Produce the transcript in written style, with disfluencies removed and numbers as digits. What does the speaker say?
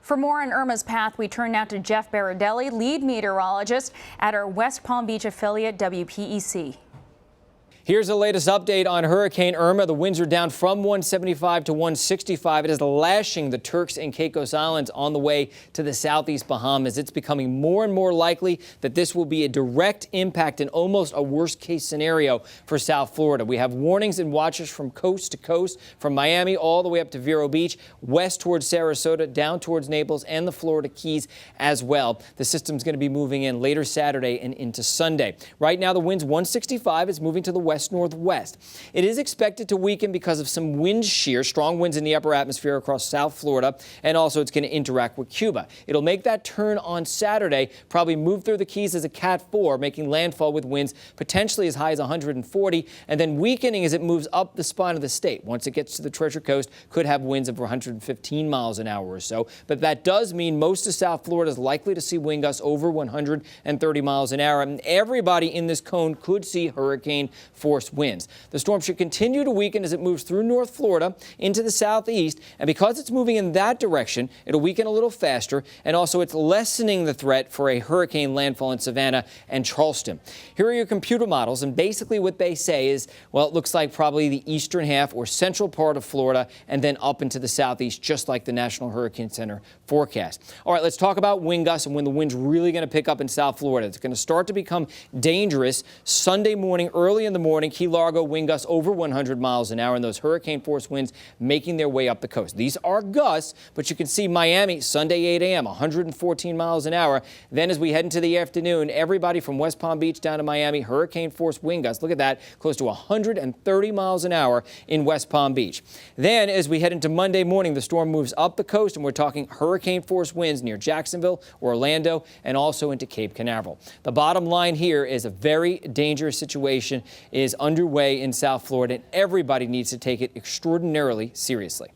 For more on Irma's path, we turn now to Jeff Baradelli, lead meteorologist at our West Palm Beach affiliate WPEC. Here's the latest update on Hurricane Irma. The winds are down from 175 to 165. It is lashing the Turks and Caicos Islands on the way to the southeast Bahamas. It's becoming more and more likely that this will be a direct impact and almost a worst case scenario for South Florida. We have warnings and watches from coast to coast, from Miami all the way up to Vero Beach, west towards Sarasota, down towards Naples and the Florida Keys as well. The system's going to be moving in later Saturday and into Sunday. Right now, the wind's 165. It's moving to the west-northwest. It is expected to weaken because of some wind shear, strong winds in the upper atmosphere across South Florida, and also it's going to interact with Cuba. It'll make that turn on Saturday, probably move through the Keys as a Cat 4, making landfall with winds potentially as high as 140, and then weakening as it moves up the spine of the state. Once it gets to the Treasure Coast, could have winds of 115 miles an hour or so, but that does mean most of South Florida is likely to see wind gusts over 130 miles an hour, and everybody in this cone could see hurricane force winds. The storm should continue to weaken as it moves through North Florida into the southeast, and because it's moving in that direction, it'll weaken a little faster, and also it's lessening the threat for a hurricane landfall in Savannah and Charleston. Here are your computer models, and basically what they say is, well, it looks like probably the eastern half or central part of Florida and then up into the southeast, just like the National Hurricane Center forecast. All right, let's talk about wind gusts and when the wind's really going to pick up in South Florida. It's going to start to become dangerous Sunday morning, early in the morning. Key Largo wind gusts over 100 miles an hour, and those hurricane force winds making their way up the coast. These are gusts, but you can see Miami Sunday 8 a.m. 114 miles an hour. Then as we head into the afternoon, everybody from West Palm Beach down to Miami, hurricane force wind gusts. Look at that, close to 130 miles an hour in West Palm Beach. Then as we head into Monday morning, the storm moves up the coast, and we're talking hurricane force winds near Jacksonville, Orlando, and also into Cape Canaveral. The bottom line here is a very dangerous situation is underway in South Florida, and everybody needs to take it extraordinarily seriously.